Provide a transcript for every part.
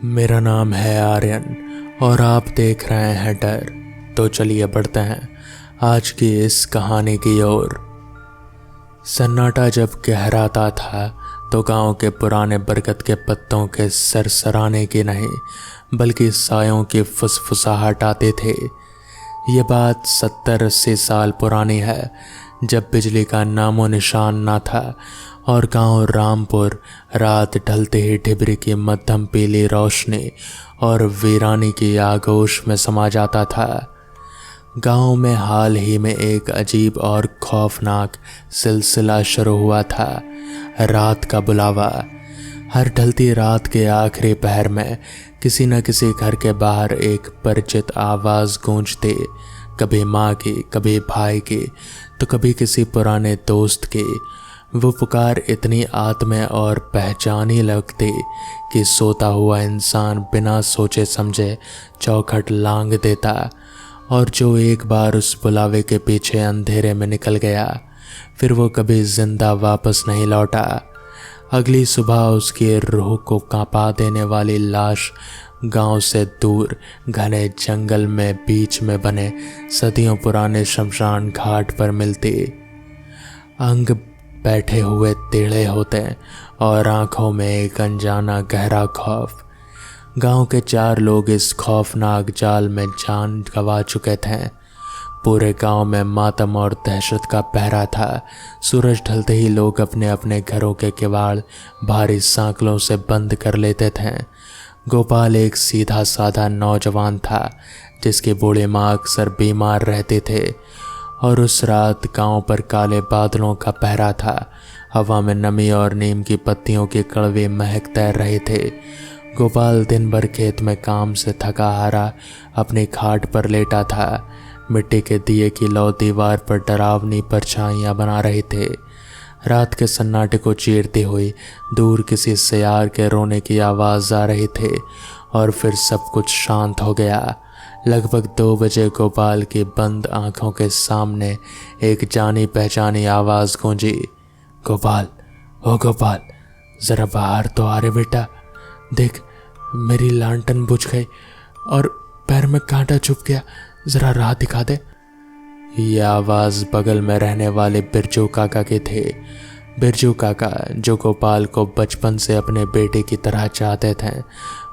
मेरा नाम है आर्यन और आप देख रहे हैं डर। तो चलिए बढ़ते हैं आज की इस कहानी की ओर। सन्नाटा जब गहराता था तो गांव के पुराने बरगद के पत्तों के सरसराने की नहीं बल्कि सायों की फुसफुसाहट आते थे। ये बात 70-80 साल पुरानी है, जब बिजली का नामो निशान ना था और गांव रामपुर रात ढलते ही ढिबरी की मध्यम पीली रोशनी और वीरानी की आगोश में समा जाता था। गांव में हाल ही में एक अजीब और खौफनाक सिलसिला शुरू हुआ था, रात का बुलावा। हर ढलती रात के आखिरी पहर में किसी न किसी घर के बाहर एक परिचित आवाज़ गूंजती, कभी माँ की, कभी भाई की, तो कभी किसी पुराने दोस्त की। वो पुकार इतनी आत्मीय और पहचानी लगती कि सोता हुआ इंसान बिना सोचे समझे चौखट लांघ देता, और जो एक बार उस बुलावे के पीछे अंधेरे में निकल गया फिर वो कभी जिंदा वापस नहीं लौटा। अगली सुबह उसकी रूह को कांपा देने वाली लाश गांव से दूर घने जंगल में बीच में बने सदियों पुराने शमशान घाट पर मिलती। अंग बैठे हुए टेढ़े होते और आंखों में एक अनजाना गहरा खौफ। गांव के 4 लोग इस खौफनाक जाल में जान गंवा चुके थे। पूरे गांव में मातम और दहशत का पहरा था। सूरज ढलते ही लोग अपने अपने घरों के किवाड़ भारी सांकलों से बंद कर लेते थे। गोपाल एक सीधा साधा नौजवान था जिसकी बूढ़ी माँ अक्सर बीमार रहते थे, और उस रात गांव पर काले बादलों का पहरा था। हवा में नमी और नीम की पत्तियों की कड़वी महक तैर रहे थे। गोपाल दिन भर खेत में काम से थका हारा अपनी खाट पर लेटा था। मिट्टी के दिए की लौ दीवार पर डरावनी परछाइयां बना रहे थे। रात के सन्नाटे को चीरती हुई दूर किसी सियार के रोने की आवाज़ आ रही थी, और फिर सब कुछ शांत हो गया। लगभग 2 बजे गोपाल की बंद आंखों के सामने एक जानी पहचानी आवाज़ गूंजी। गोपाल, ओ गोपाल, ज़रा बाहर तो आ रे बेटा। देख, मेरी लांटन बुझ गई और पैर में कांटा चुभ गया, ज़रा राह दिखा दे। यह आवाज़ बगल में रहने वाले बिरजू काका के थे। बिरजू काका, जो गोपाल को बचपन से अपने बेटे की तरह चाहते थे,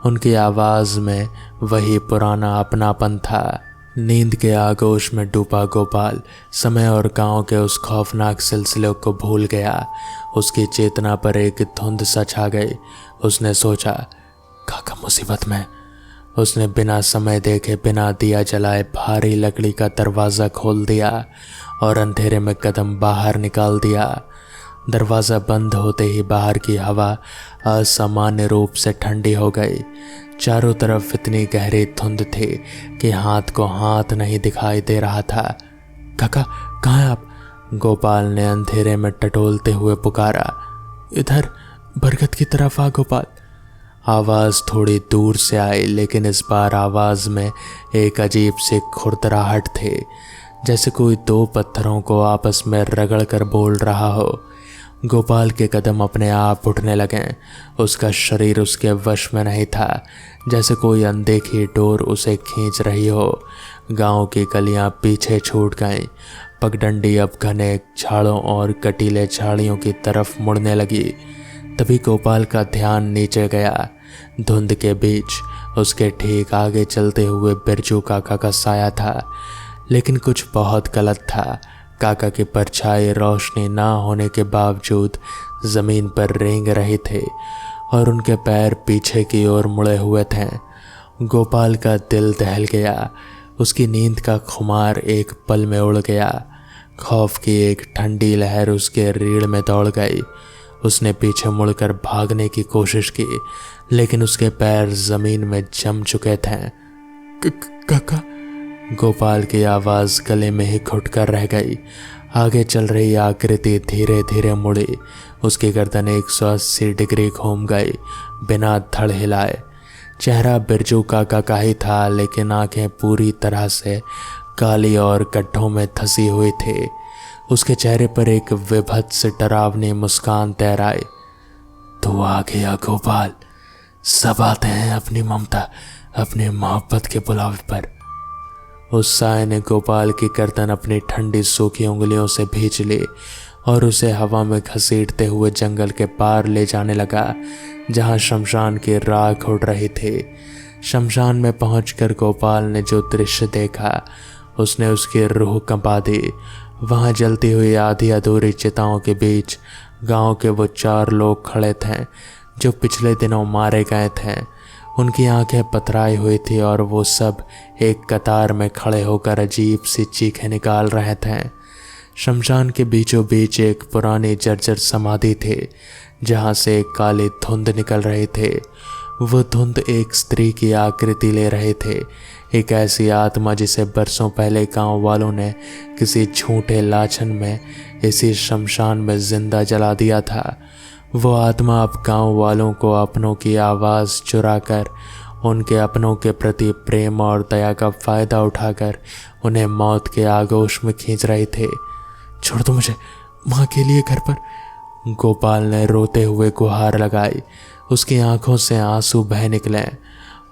उनकी आवाज़ में वही पुराना अपनापन था। नींद के आगोश में डूबा गोपाल समय और गांव के उस खौफनाक सिलसिले को भूल गया। उसकी चेतना पर एक धुंध सा छा गई। उसने सोचा, काका मुसीबत में। उसने बिना समय देखे बिना दिया जलाए भारी लकड़ी का दरवाज़ा खोल दिया और अंधेरे में कदम बाहर निकाल दिया। दरवाज़ा बंद होते ही बाहर की हवा असामान्य रूप से ठंडी हो गई। चारों तरफ इतनी गहरी धुंध थी कि हाथ को हाथ नहीं दिखाई दे रहा था। काका, कहाँ हैं आप? गोपाल ने अंधेरे में टटोलते हुए पुकारा। इधर, बरगद की तरफ आ गोपाल। आवाज़ थोड़ी दूर से आई, लेकिन इस बार आवाज़ में एक अजीब सी खुरदराहट थी, जैसे कोई 2 पत्थरों को आपस में रगड़ कर बोल रहा हो। गोपाल के कदम अपने आप उठने लगे। उसका शरीर उसके वश में नहीं था, जैसे कोई अनदेखी डोर उसे खींच रही हो। गांव की गलियां पीछे छूट गईं। पगडंडी अब घने झाड़ों और कटीले झाड़ियों की तरफ मुड़ने लगी। तभी गोपाल का ध्यान नीचे गया। धुंध के बीच उसके ठीक आगे चलते हुए बिरजू काका का साया था, लेकिन कुछ बहुत गलत था। काका की परछाई रोशनी ना होने के बावजूद जमीन पर रेंग रहे थे और उनके पैर पीछे की ओर मुड़े हुए थे। गोपाल का दिल दहल गया। उसकी नींद का खुमार एक पल में उड़ गया। खौफ की एक ठंडी लहर उसके रीढ़ में दौड़ गई। उसने पीछे मुड़कर भागने की कोशिश की, लेकिन उसके पैर जमीन में जम चुके थे। काका, गोपाल की आवाज़ गले में ही घुटकर रह गई। आगे चल रही आकृति धीरे धीरे मुड़ी। उसकी गर्दन 180 डिग्री घूम गई बिना धड़ हिलाए। चेहरा बिरजू काका का ही था, लेकिन आंखें पूरी तरह से काली और गड्ढों में धंसी हुई थी। उसके चेहरे पर एक विभत्स डरावनी मुस्कान तैर आई। तू आ गया गोपाल, सब आते हैं अपनी ममता, अपनी मोहब्बत के बुलावे पर। उस साय ने गोपाल की गर्दन अपनी ठंडी सूखी उंगलियों से भींच ली और उसे हवा में घसीटते हुए जंगल के पार ले जाने लगा, जहां शमशान की राख उड़ रही थी। शमशान में पहुंचकर गोपाल ने जो दृश्य देखा, उसने उसकी रूह कंपा दी। वहां जलती हुई आधी अधूरी चिताओं के बीच गांव के वो 4 लोग खड़े थे जो पिछले दिनों मारे गए थे। उनकी आंखें पथराई हुई थी और वो सब एक कतार में खड़े होकर अजीब सी चीखें निकाल रहे थे। शमशान के बीचों बीच एक पुरानी जर्जर समाधि थी, जहां से एक काली धुंध निकल रही थी। वो धुंध एक स्त्री की आकृति ले रहे थे, एक ऐसी आत्मा जिसे बरसों पहले गांव वालों ने किसी झूठे लाछन में इसी शमशान में जिंदा जला दिया था। वो आत्मा अब गांव वालों को अपनों की आवाज़ चुराकर उनके अपनों के प्रति प्रेम और दया का फ़ायदा उठाकर उन्हें मौत के आगोश में खींच रहे थे। छोड़ दो मुझे माँ के लिए घर पर, गोपाल ने रोते हुए गुहार लगाई। उसकी आंखों से आंसू बह निकले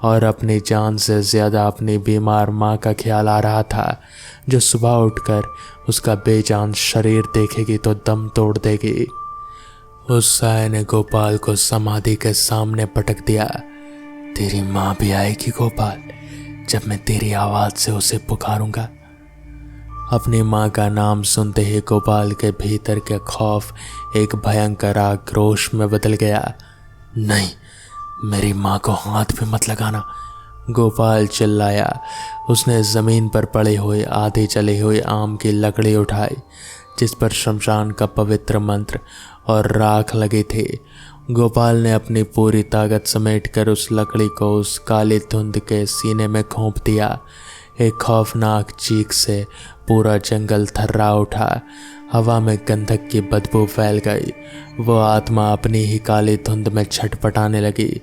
और अपनी जान से ज़्यादा अपनी बीमार माँ का ख्याल आ रहा था, जो सुबह उठकर उसका बेजान शरीर देखेगी तो दम तोड़ देगी। उस साय ने गोपाल को समाधि के सामने पटक दिया। तेरी माँ भी आएगी गोपाल, जब मैं तेरी आवाज़ से उसे पुकारूंगा। अपनी माँ का नाम सुनते ही गोपाल के भीतर के खौफ एक भयंकर आक्रोश में बदल गया। नहीं, मेरी माँ को हाथ भी मत लगाना, गोपाल चिल्लाया। उसने ज़मीन पर पड़ी हुई आधी जली हुई आम की लकड़ी उठाई, जिस पर शमशान का पवित्र मंत्र और राख लगी थी। गोपाल ने अपनी पूरी ताकत समेटकर उस लकड़ी को उस काली धुंध के सीने में घोंप दिया। एक खौफनाक चीख से पूरा जंगल थर्रा उठा। हवा में गंधक की बदबू फैल गई। वो आत्मा अपनी ही काली धुंध में छटपटाने लगी।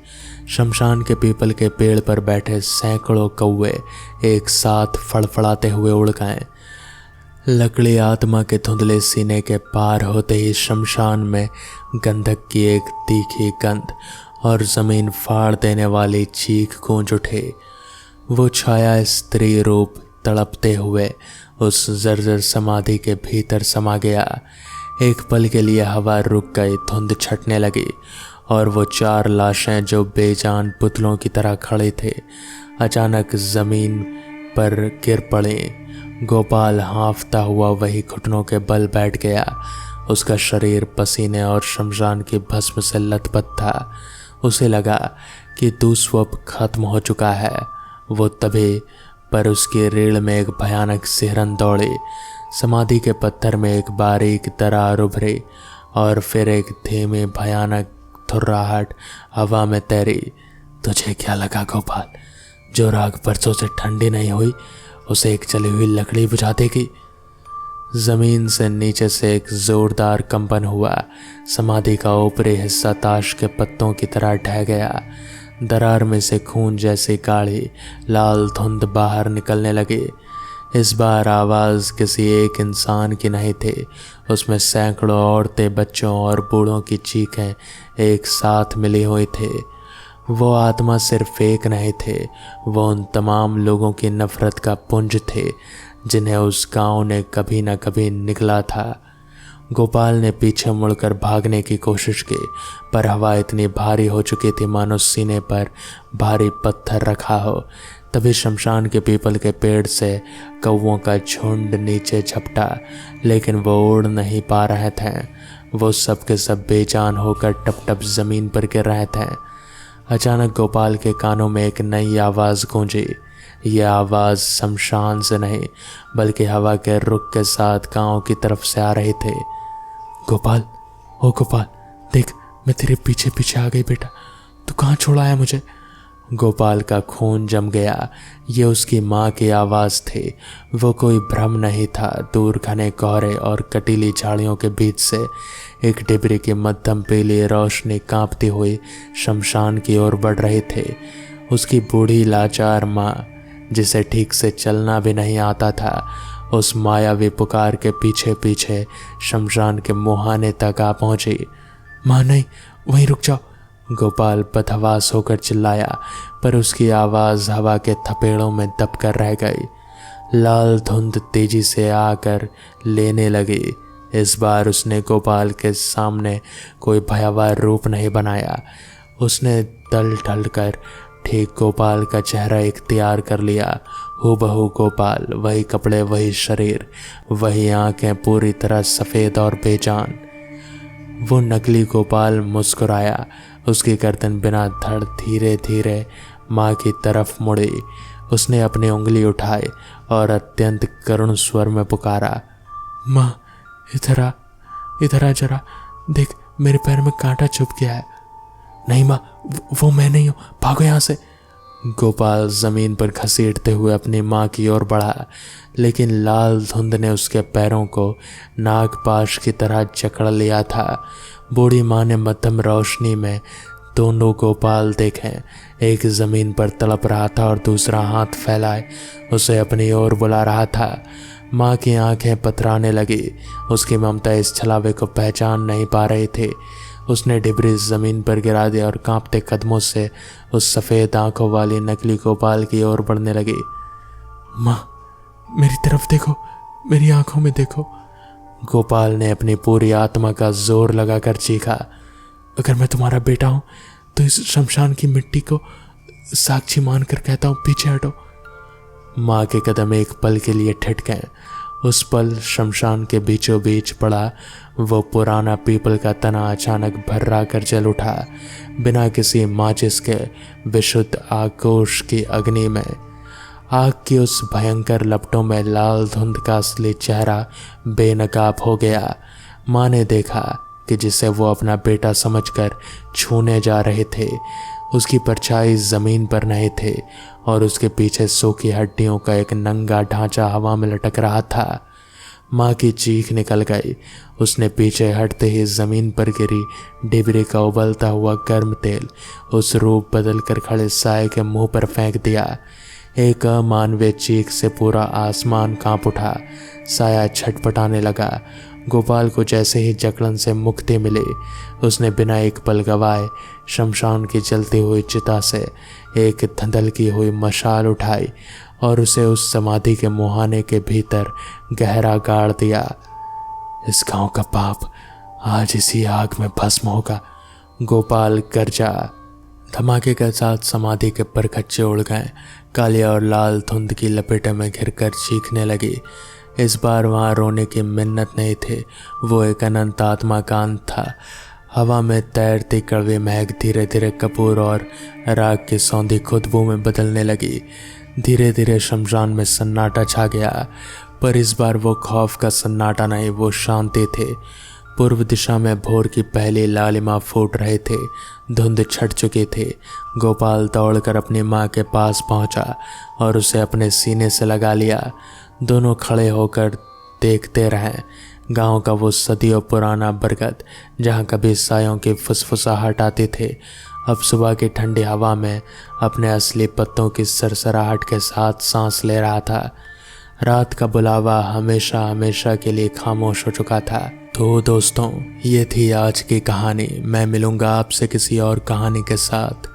शमशान के पीपल के पेड़ पर बैठे सैकड़ों कौवे एक साथ फड़फड़ाते हुए उड़ गए। लकड़ी आत्मा के धुंधले सीने के पार होते ही शमशान में गंधक की एक तीखी गंध और ज़मीन फाड़ देने वाली चीख गूंज उठे। वो छाया स्त्री रूप तड़पते हुए उस जर्जर समाधि के भीतर समा गया। एक पल के लिए हवा रुक गई, धुंध छटने लगी और वो 4 लाशें जो बेजान पुतलों की तरह खड़े थे अचानक ज़मीन पर गिर पड़े। गोपाल हाँफता हुआ वही घुटनों के बल बैठ गया। उसका शरीर पसीने और शमशान की भस्म से लथपथ था। उसे लगा कि दुस्वप्न खत्म हो चुका है। वो तभी पर उसकी रीढ़ में एक भयानक सिहरन दौड़ी। समाधि के पत्थर में एक बारीक दरार उभरी और फिर एक धीमी भयानक थुर्राहट हवा में तैरी। तुझे क्या लगा गोपाल, जो राख बरसों से ठंडी नहीं हुई उसे एक जली हुई लकड़ी बुझा देगी? जमीन से नीचे से एक जोरदार कंपन हुआ। समाधि का ऊपरी हिस्सा ताश के पत्तों की तरह ढह गया। दरार में से खून जैसी गाढ़ी लाल धुंध बाहर निकलने लगी। इस बार आवाज़ किसी एक इंसान की नहीं थी। उसमें सैकड़ों औरतें, बच्चों और बूढ़ों की चीखें एक साथ मिली हुई थी। वो आत्मा सिर्फ एक नहीं थे, वो उन तमाम लोगों की नफरत का पुंज थे जिन्हें उस गांव ने कभी न कभी निगला था। गोपाल ने पीछे मुड़कर भागने की कोशिश की, पर हवा इतनी भारी हो चुकी थी मानो सीने पर भारी पत्थर रखा हो। तभी शमशान के पीपल के पेड़ से कौवों का झुंड नीचे झपटा, लेकिन वो उड़ नहीं पा रहे थे। वो सब के सब बेजान होकर टप टप जमीन पर गिर रहे थे। अचानक गोपाल के कानों में एक नई आवाज़ गूंजी। यह आवाज़ शमशान से नहीं बल्कि हवा के रुख के साथ गांव की तरफ से आ रही थी। गोपाल, ओ गोपाल, देख मैं तेरे पीछे पीछे आ गई बेटा, तू कहाँ छोड़ा है मुझे? गोपाल का खून जम गया। ये उसकी माँ की आवाज़ थी। वो कोई भ्रम नहीं था। दूर घने कोहरे और कटीली झाड़ियों के बीच से एक डिबरी की मध्यम पीली रोशनी कांपती हुई शमशान की ओर बढ़ रही थी। उसकी बूढ़ी लाचार माँ, जिसे ठीक से चलना भी नहीं आता था, उस मायावी पुकार के पीछे पीछे शमशान के मुहाने तक आ पहुंची। माँ नहीं, वहीं रुक जाओ, गोपाल बदहवास होकर चिल्लाया, पर उसकी आवाज़ हवा के थपेड़ों में दबकर रह गई। लाल धुंध तेजी से आकर लेने लगी। इस बार उसने गोपाल के सामने कोई भयावह रूप नहीं बनाया। उसने दल ढल कर ठीक गोपाल का चेहरा इख्तियार कर लिया। हूबहू गोपाल, वही कपड़े, वही शरीर, वही आंखें, पूरी तरह सफ़ेद और बेजान। वो नकली गोपाल मुस्कुराया। उसकी गर्दन बिना धड़ धीरे धीरे माँ की तरफ मुड़ी। उसने अपनी उंगली उठाई और अत्यंत करुण स्वर में पुकारा, माँ इधर आ, इधर आ जरा, देख मेरे पैर में कांटा चुभ गया है। नहीं माँ, वो मैं नहीं हूँ, भागो यहाँ से। गोपाल जमीन पर घसीटते हुए अपनी माँ की ओर बढ़ा, लेकिन लाल धुंध ने उसके पैरों को नागपाश की तरह जकड़ लिया था। बूढ़ी माँ ने मध्यम रोशनी में दोनों गोपाल देखे। एक जमीन पर तड़प रहा था और दूसरा हाथ फैलाए उसे अपनी ओर बुला रहा था। माँ की आंखें पथराने लगी। उसकी ममता इस छलावे को पहचान नहीं पा रही थी। उसने डिबरी जमीन पर गिरा दिया और कांपते कदमों से उस सफ़ेद आंखों वाली नकली गोपाल की ओर बढ़ने लगी। माँ मेरी तरफ देखो, मेरी आंखों में देखो। गोपाल ने अपनी पूरी आत्मा का जोर लगाकर चीखा, अगर मैं तुम्हारा बेटा हूं तो इस शमशान की मिट्टी को साक्षी मानकर कहता हूं, पीछे हटो। माँ के कदम एक पल के लिए ठिठ गए। उस पल शमशान के बीचों बीच पड़ा वो पुराना पीपल का तना अचानक भर्रा कर जल उठा, बिना किसी माचिस के विशुद्ध आक्रोश की अग्नि में। आग की उस भयंकर लपटों में लाल धुंध का असली चेहरा बेनकाब हो गया। माँ ने देखा कि जिसे वो अपना बेटा समझकर छूने जा रहे थे, उसकी परछाई जमीन पर नहीं थे और उसके पीछे सूखी हड्डियों का एक नंगा ढांचा हवा में लटक रहा था। माँ की चीख निकल गई। उसने पीछे हटते ही जमीन पर गिरी डिबरी का उबलता हुआ गर्म तेल उस रूप बदल कर खड़े साये के मुंह पर फेंक दिया। एक अमानवीय चीख से पूरा आसमान कांप उठा। साया छटपटाने लगा। गोपाल को जैसे ही जकड़न से मुक्ति मिली, उसने बिना एक पल गवाए शमशान की जलती हुई चिता से एक धंधलकी हुई मशाल उठाई और उसे उस समाधि के मुहाने के भीतर गहरा गाड़ दिया। इस गांव का पाप आज इसी आग में भस्म होगा, गोपाल गरजा। धमाके के साथ समाधि के परखच्चे उड़ गए। काली और लाल धुंध की लपेटे में घिरकर चीखने लगी। इस बार वहाँ रोने की मिन्नत नहीं थी, वो एक अनंत आत्मा का अंत था। हवा में तैरती कड़वी महक धीरे धीरे कपूर और राख की सौंधी खुशबू में बदलने लगी। धीरे धीरे शमशान में सन्नाटा छा गया, पर इस बार वो खौफ का सन्नाटा नहीं, वो शांति थी। पूर्व दिशा में भोर की पहली लालिमा फूट रहे थे। धुंध छट चुकी थी। गोपाल दौड़कर अपनी माँ के पास पहुंचा और उसे अपने सीने से लगा लिया। दोनों खड़े होकर देखते रहे। गांव का वो सदियों पुराना बरगद, जहां कभी सायों की फुसफुसाहट आती थी, अब सुबह की ठंडी हवा में अपने असली पत्तों की सरसराहट के साथ सांस ले रहा था। रात का बुलावा हमेशा हमेशा के लिए खामोश हो चुका था। तो दोस्तों, ये थी आज की कहानी। मैं मिलूंगा आपसे किसी और कहानी के साथ।